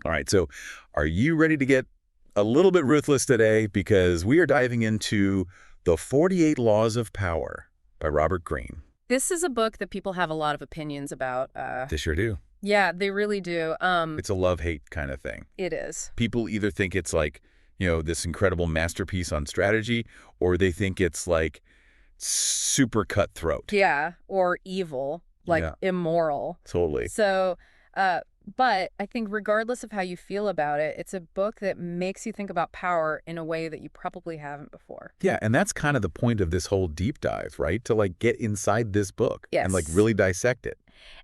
All right, so are you ready to get a little bit ruthless today? Because we are diving into The 48 Laws of Power by Robert Greene. This is a book that people have a lot of opinions about. They sure do. Yeah, they really do. It's a love-hate kind of thing. It is. People either think it's like, this incredible masterpiece on strategy, or they think it's like super cutthroat. Yeah, or evil, like Yeah, immoral. totally. So, but I think regardless of how you feel about it, it's a book that makes you think about power in a way that you probably haven't before. Yeah, and that's kind of the point of this whole deep dive, right? To like get inside this book and like Yes. really dissect it.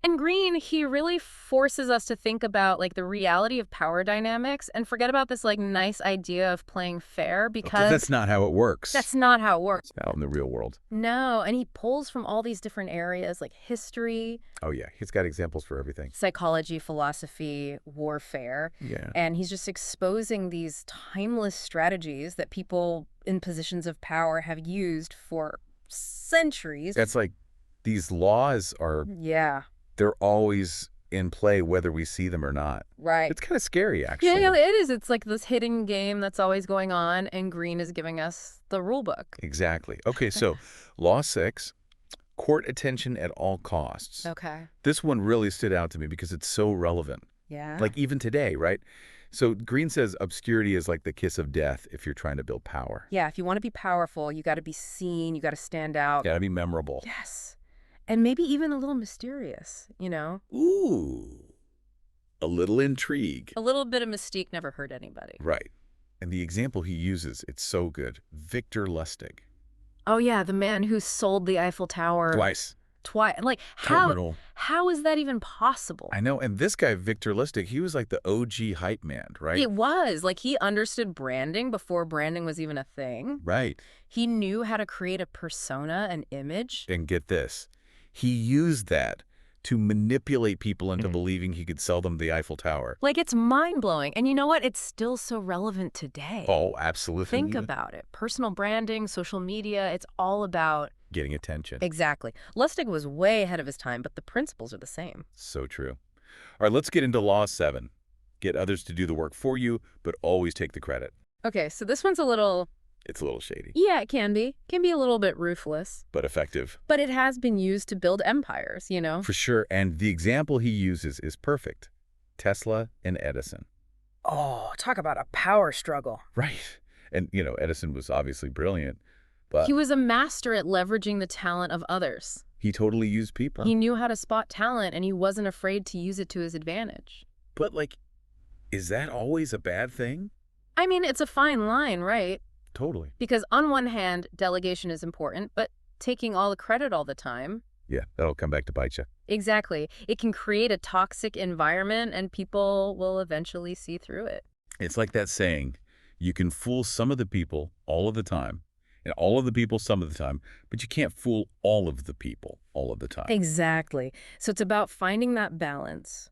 And Greene, he really forces us to think about like the reality of power dynamics and forget about this like nice idea of playing fair because That's not how it works. that's not how it works. Out in the real world. No, and he pulls from all these different areas like history, Oh yeah, he's got examples for everything. psychology, philosophy, warfare, Yeah. and he's just exposing these timeless strategies that people in positions of power have used for centuries. That's like these laws are, Yeah, they're always in play whether we see them or not. right. It's kind of scary, Yeah, actually. yeah, it is. It's like this hidden game that's always going on, and Greene is giving us the rule book. Exactly. Okay, so Law 6, court attention at all costs. Okay. This one really stood out to me because it's so relevant. Yeah. Like even today, right? So Greene says obscurity is like the kiss of death if you're trying to build power. Yeah, if you want to be powerful, you got to be seen, you got to stand out. Gotta be memorable. Yes. And maybe even a little mysterious, Ooh, a little intrigue. A little bit of mystique never hurt anybody. Right. And the example he uses, it's so good. Victor Lustig. Oh, yeah, the man who sold the Eiffel Tower Twice. twice. Like, Terminal. how is that even possible? I know. And this guy, Victor Lustig, he was like the OG hype man, right? It was. Like, he understood branding before branding was even a thing. Right. He knew how to create a persona, an image. And get this. He used that to manipulate people into believing he could sell them the Eiffel Tower. Like, it's mind-blowing. And you know what? It's still so relevant today. Oh, absolutely. Think about it. Personal branding, social media, it's all about... Getting attention. Exactly. Lustig was way ahead of his time, but the principles are the same. So true. All right, let's get into Law 7. Get others to do the work for you, but always take the credit. Okay, so this one's a little... It's a little shady, Yeah, it can be. Can be a little bit ruthless. but effective. But it has been used to build empires, For sure. And the example he uses is perfect. Tesla and Edison. Oh, talk about a power struggle. Right. And, Edison was obviously brilliant, but He was a master at leveraging the talent of others. he totally used people. He knew how to spot talent, and he wasn't afraid to use it to his advantage. But, is that always a bad thing? I mean, it's a fine line, right? Totally. Because on one hand, delegation is important, but taking all the credit all the time... Yeah, that'll come back to bite you. Exactly. It can create a toxic environment, and people will eventually see through it. It's like that saying, you can fool some of the people all of the time, and all of the people some of the time, but you can't fool all of the people all of the time. Exactly. So it's about finding that balance,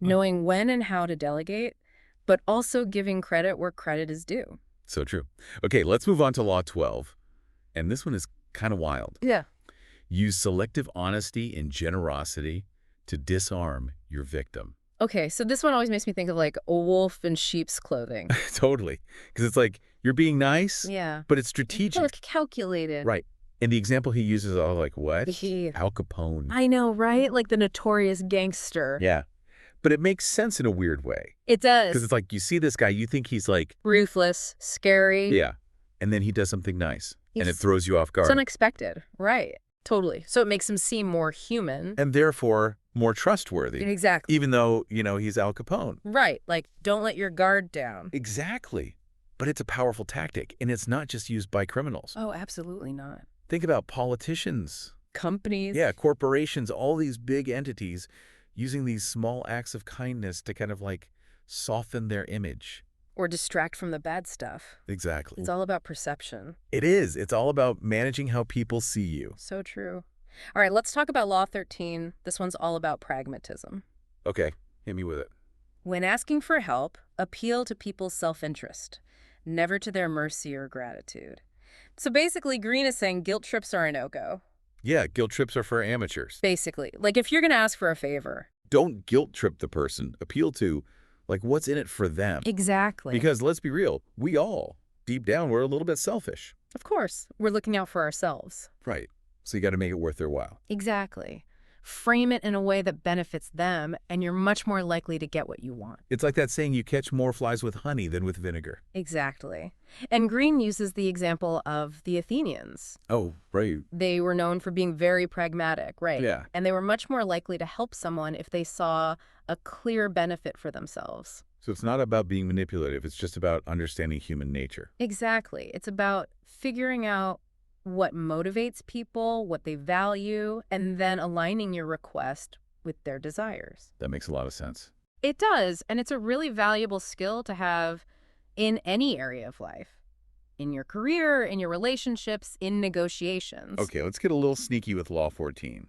knowing when and how to delegate, but also giving credit where credit is due. So true. Okay, let's move on to Law 12. And this one is kind of wild. Yeah. Use selective honesty and generosity to disarm your victim. Okay, so this one always makes me think of like a wolf in sheep's clothing. Totally. Because it's like, you're being nice, Yeah. but it's strategic. Like calculated. Right. And the example he uses are like, what? Yeah. Al Capone. I know, right? Like the notorious gangster. Yeah. But it makes sense in a weird way. It does. Because it's like, you see this guy, you think he's like, Ruthless, scary. yeah. And then he does something nice. And it It's- throws you off guard. It's unexpected. Right. Totally. So it makes him seem more human. And therefore, more trustworthy. Exactly. Even though, he's Al Capone. Right. Like, don't let your guard down. Exactly. But it's a powerful tactic. And it's not just used by criminals. Oh, absolutely not. Think about politicians. Companies. Yeah, corporations, all these big entities using these small acts of kindness to kind of like soften their image. Or distract from the bad stuff. Exactly. It's all about perception. It is. It's all about managing how people see you. So true. All right, let's talk about Law 13. This one's all about pragmatism. Okay, hit me with it. When asking for help, appeal to people's self-interest, never to their mercy or gratitude. So basically, Greene is saying guilt trips are a no-go. Yeah, guilt trips are for amateurs. Basically, like if you're going to ask for a favor. Don't guilt trip the person. Appeal to, Like, what's in it for them? Exactly. Because let's be real, we all, deep down, we're a little bit selfish. Of course, we're looking out for ourselves. Right. So you got to make it worth their while. Exactly. Frame it in a way that benefits them, and you're much more likely to get what you want. It's like that saying, you catch more flies with honey than with vinegar. Exactly. And Greene uses the example of the Athenians. Oh, right. They were known for being very pragmatic, right? Yeah. And they were much more likely to help someone if they saw a clear benefit for themselves. So it's not about being manipulative. It's just about understanding human nature. Exactly. It's about figuring out what motivates people, what they value, and then aligning your request with their desires. That makes a lot of sense. It does, and it's a really valuable skill to have in any area of life. In your career, in your relationships, in negotiations. Okay, let's get a little sneaky with Law 14.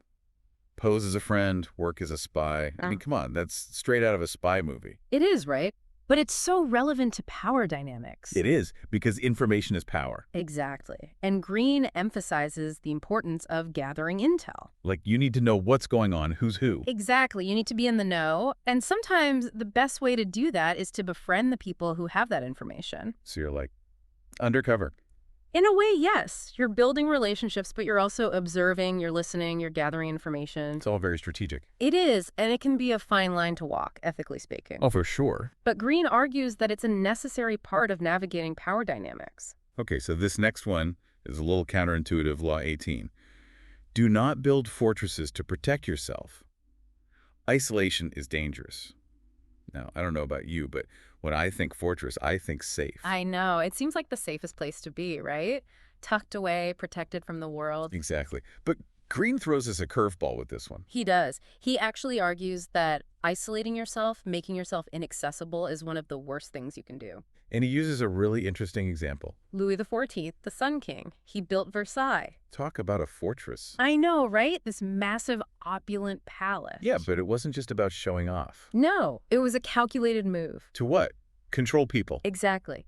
Pose as a friend, work as a spy. I mean, come on, that's straight out of a spy movie. It is, right? But it's so relevant to power dynamics. It is, because information is power. Exactly. And Greene emphasizes the importance of gathering intel. Like, you need to know what's going on, who's who. Exactly. You need to be in the know. And sometimes the best way to do that is to befriend the people who have that information. So you're like, undercover. In a way, yes. You're building relationships, but you're also observing, you're listening, you're gathering information. It's all very strategic. It is, and it can be a fine line to walk, ethically speaking. Oh, for sure. But Greene argues that it's a necessary part of navigating power dynamics. Okay, so this next one is a little counterintuitive, Law 18. Do not build fortresses to protect yourself. Isolation is dangerous. Now, I don't know about you, but when I think fortress, I think safe. I know. It seems like the safest place to be, right? Tucked away, protected from the world. Exactly. But Greene throws us a curveball with this one. He does. He actually argues that isolating yourself, making yourself inaccessible is one of the worst things you can do. And he uses a really interesting example. Louis XIV, the Sun King, he built Versailles. Talk about a fortress. I know, right? This massive, opulent palace. Yeah, but it wasn't just about showing off. No, it was a calculated move. To what? Control people. Exactly.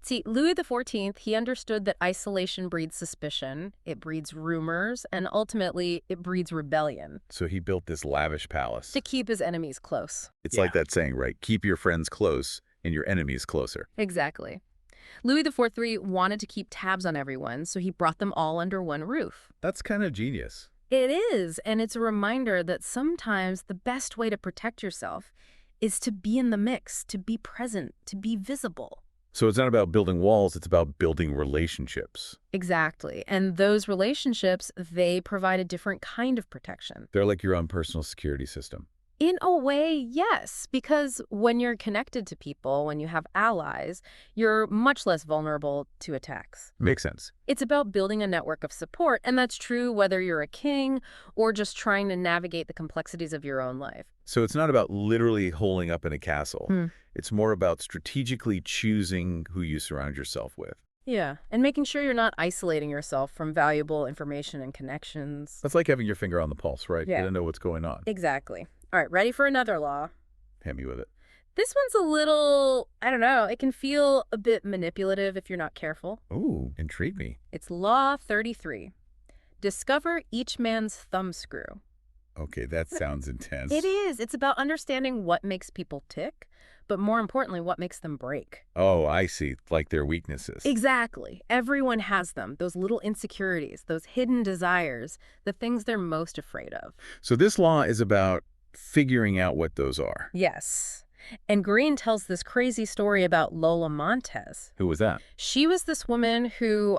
See, Louis XIV, he understood that isolation breeds suspicion, it breeds rumors, and ultimately it breeds rebellion. So he built this lavish palace. To keep his enemies close. It's like that saying, right? Keep your friends close and your enemies closer. Exactly. Louis XIV wanted to keep tabs on everyone, so he brought them all under one roof. That's kind of genius. It is, and it's a reminder that sometimes the best way to protect yourself is to be in the mix, to be present, to be visible. So it's not about building walls, it's about building relationships. Exactly. And those relationships, they provide a different kind of protection. They're like your own personal security system. In a way, yes, because when you're connected to people, when you have allies, you're much less vulnerable to attacks. Makes sense. It's about building a network of support, and that's true whether you're a king or just trying to navigate the complexities of your own life. So it's not about literally holding up in a castle. It's more about strategically choosing who you surround yourself with. Yeah, and making sure you're not isolating yourself from valuable information and connections. That's like having your finger on the pulse, right? Yeah. You don't know what's going on. Exactly. All right, ready for another law? Hit me with it. This one's a little, I don't know, it can feel a bit manipulative if you're not careful. Ooh, intrigue me. It's Law 33. Discover each man's thumbscrew. Okay, that sounds intense. It is. It's about understanding what makes people tick, but more importantly, what makes them break. Oh, I see. Like their weaknesses. Exactly. Everyone has them, those little insecurities, those hidden desires, the things they're most afraid of. So this law is about figuring out what those are. Yes. And Greene tells this crazy story about Lola Montez. Who was that? She was this woman who,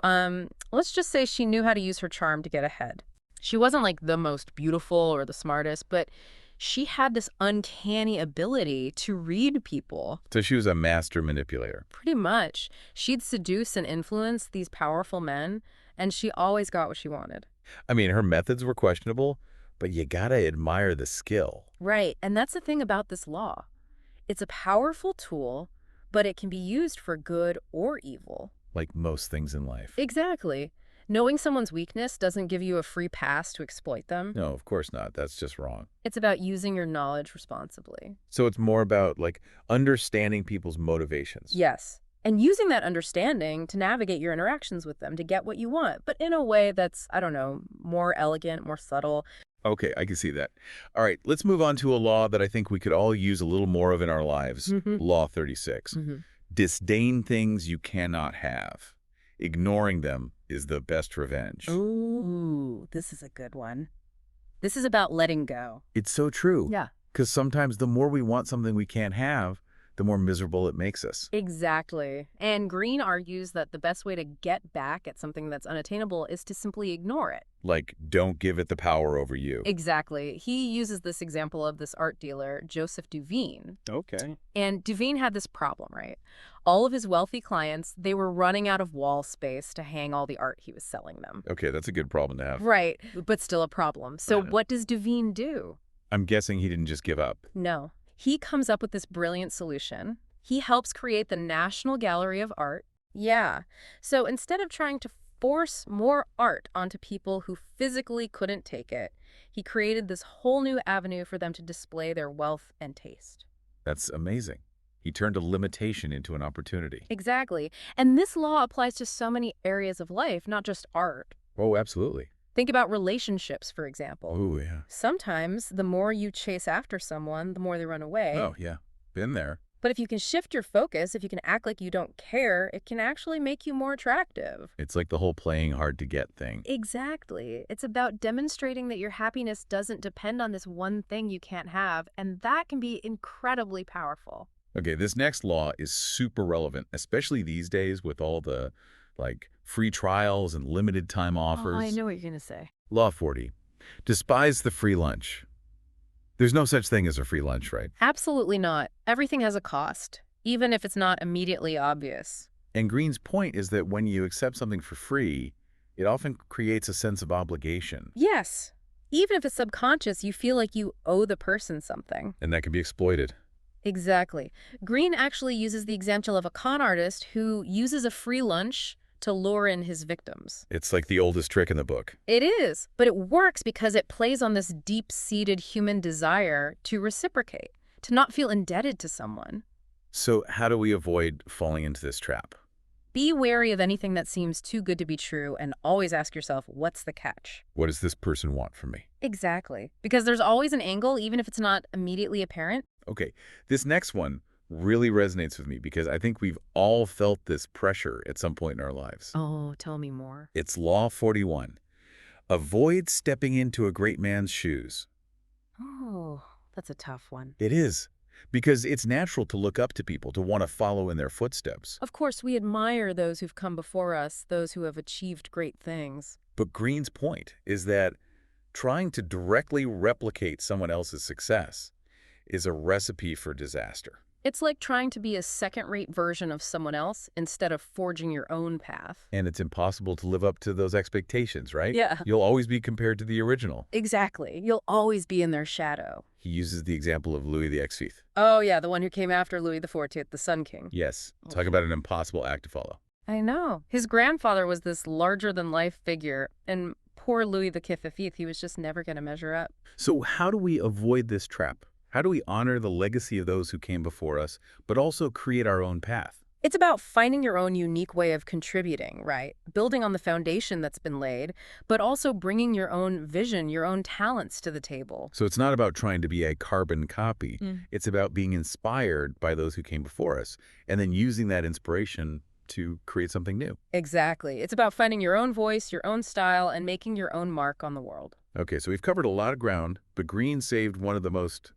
let's just say she knew how to use her charm to get ahead. She wasn't like the most beautiful or the smartest, but she had this uncanny ability to read people. So she was a master manipulator. Pretty much. She'd seduce and influence these powerful men, and she always got what she wanted. I mean, her methods were questionable, but you gotta admire the skill. Right, and that's the thing about this law. It's a powerful tool, but it can be used for good or evil. Like most things in life. Exactly. Knowing someone's weakness doesn't give you a free pass to exploit them. No, of course not. That's just wrong. It's about using your knowledge responsibly. So it's more about, like, understanding people's motivations. Yes. And using that understanding to navigate your interactions with them to get what you want, but in a way that's, I don't know, more elegant, more subtle. Okay, I can see that. All right, let's move on to a law that I think we could all use a little more of in our lives. Hmm. Law 36. Disdain things you cannot have. Ignoring them is the best revenge. Ooh, this is a good one. This is about letting go. It's so true. Yeah. Because sometimes the more we want something we can't have, the more miserable it makes us. Exactly. And Greene argues that the best way to get back at something that's unattainable is to simply ignore it. Like, don't give it the power over you. Exactly. He uses this example of this art dealer, Joseph Duveen. Okay. And Duveen had this problem, right? All of his wealthy clients, they were running out of wall space to hang all the art he was selling them. Okay, that's a good problem to have. Right, but still a problem. So what does Duveen do? I'm guessing he didn't just give up. No. He comes up with this brilliant solution. He helps create the National Gallery of Art. Yeah. So instead of trying to force more art onto people who physically couldn't take it, he created this whole new avenue for them to display their wealth and taste. That's amazing. He turned a limitation into an opportunity. Exactly. And this law applies to so many areas of life, not just art. Oh, absolutely. Think about relationships, for example. Oh, yeah. Sometimes the more you chase after someone, the more they run away. Oh, yeah. Been there. But if you can shift your focus, if you can act like you don't care, it can actually make you more attractive. It's like the whole playing hard to get thing. Exactly. It's about demonstrating that your happiness doesn't depend on this one thing you can't have, and that can be incredibly powerful. Okay, this next law is super relevant, especially these days with all the, free trials and limited time offers. Oh, I know what you're going to say. Law 40. Despise the free lunch. There's no such thing as a free lunch, right? Absolutely not. Everything has a cost, even if it's not immediately obvious. And Greene's point is that when you accept something for free, it often creates a sense of obligation. Yes. Even if it's subconscious, you feel like you owe the person something. And that can be exploited. Exactly. Greene actually uses the example of a con artist who uses a free lunch to lure in his victims. It's like the oldest trick in the book. It is, but it works because it plays on this deep-seated human desire to reciprocate, to not feel indebted to someone. So how do we avoid falling into this trap? Be wary of anything that seems too good to be true and always ask yourself, what's the catch? What does this person want from me? Exactly. Because there's always an angle, even if it's not immediately apparent. Okay, this next one really resonates with me because I think we've all felt this pressure at some point in our lives. Oh, tell me more. It's Law 41. Avoid stepping into a great man's shoes. Oh, that's a tough one. It is, because it's natural to look up to people, to want to follow in their footsteps. Of course, we admire those who've come before us, those who have achieved great things. But Greene's point is that trying to directly replicate someone else's success is a recipe for disaster. It's like trying to be a second-rate version of someone else instead of forging your own path. And it's impossible to live up to those expectations, right? Yeah. You'll always be compared to the original. Exactly. You'll always be in their shadow. He uses the example of Louis the XV. Oh, yeah, the one who came after Louis XIV, the Sun King. Yes, talk about an impossible act to follow. I know. His grandfather was this larger-than-life figure, and poor Louis XV, he was just never going to measure up. So how do we avoid this trap? How do we honor the legacy of those who came before us, but also create our own path? It's about finding your own unique way of contributing, right? Building on the foundation that's been laid, but also bringing your own vision, your own talents to the table. So it's not about trying to be a carbon copy. It's about being inspired by those who came before us, and then using that inspiration to create something new. Exactly. It's about finding your own voice, your own style, and making your own mark on the world. Okay, so we've covered a lot of ground, but Greene saved one of the most,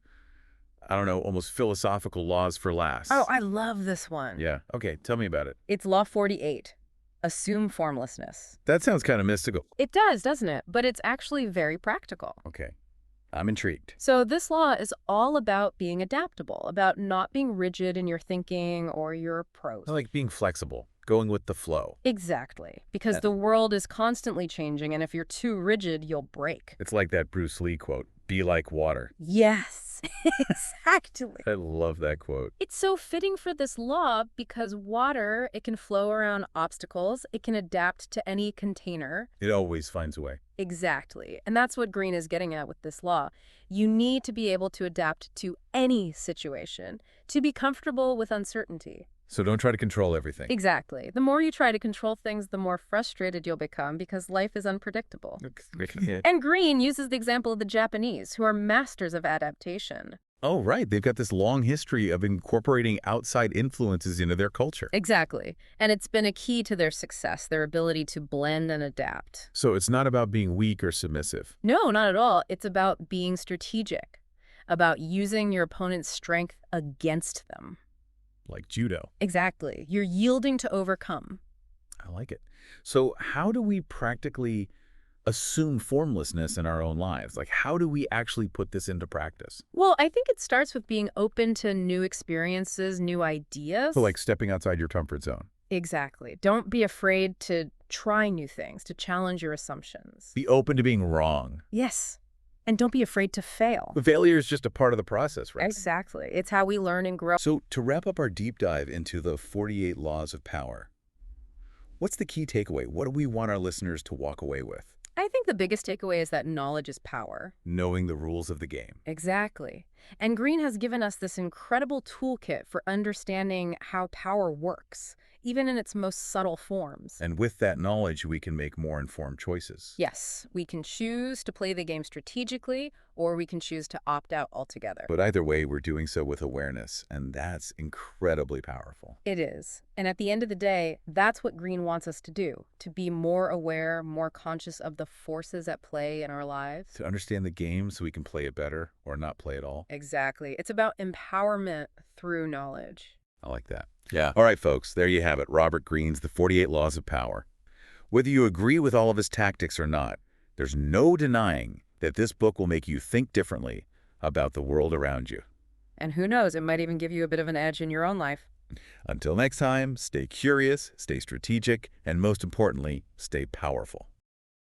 almost philosophical laws for last. Oh, I love this one. Yeah. Okay, tell me about it. It's Law 48. Assume formlessness. That sounds kind of mystical. It does, doesn't it? But it's actually very practical. Okay, I'm intrigued. So this law is all about being adaptable, about not being rigid in your thinking or your approach. I like being flexible, going with the flow. Exactly. Because the world is constantly changing, and if you're too rigid, you'll break. It's like that Bruce Lee quote, be like water. Yes, exactly. I love that quote. It's so fitting for this law because water, it can flow around obstacles. It can adapt to any container. It always finds a way. Exactly. And that's what Greene is getting at with this law. You need to be able to adapt to any situation, To be comfortable with uncertainty. So don't try to control everything. Exactly. The more you try to control things, the more frustrated you'll become because life is unpredictable. Yeah. And Greene uses the example of the Japanese, who are masters of adaptation. Oh, right. They've got this long history of incorporating outside influences into their culture. Exactly. And it's been a key to their success, their ability to blend and adapt. So it's not about being weak or submissive. No, not at all. It's about being strategic, about using your opponent's strength against them. Like judo. Exactly. You're yielding to overcome. I like it. So how do we practically assume formlessness in our own lives? Like, how do we actually put this into practice? Well, I think it starts with being open to new experiences, new ideas. So like stepping outside your comfort zone. Exactly. Don't be afraid to try new things, to challenge your assumptions. Be open to being wrong. Yes. And don't be afraid to fail. But failure is just a part of the process, right? Exactly. It's how we learn and grow. So to wrap up our deep dive into the 48 laws of power, what's the key takeaway? What do we want our listeners to walk away with? I think the biggest takeaway is that knowledge is power. Knowing the rules of the game. Exactly. And Greene has given us this incredible toolkit for understanding how power works, even in its most subtle forms. And with that knowledge, we can make more informed choices. Yes, we can choose to play the game strategically, or we can choose to opt out altogether. But either way, we're doing so with awareness, and that's incredibly powerful. It is. And at the end of the day, that's what Greene wants us to do, to be more aware, more conscious of the forces at play in our lives. To understand the game so we can play it better or not play at all. Exactly. It's about empowerment through knowledge. I like that. Yeah. All right, folks, there you have it. Robert Greene's The 48 Laws of Power. Whether you agree with all of his tactics or not, there's no denying that this book will make you think differently about the world around you. And who knows, it might even give you a bit of an edge in your own life. Until next time, stay curious, stay strategic, and most importantly, stay powerful.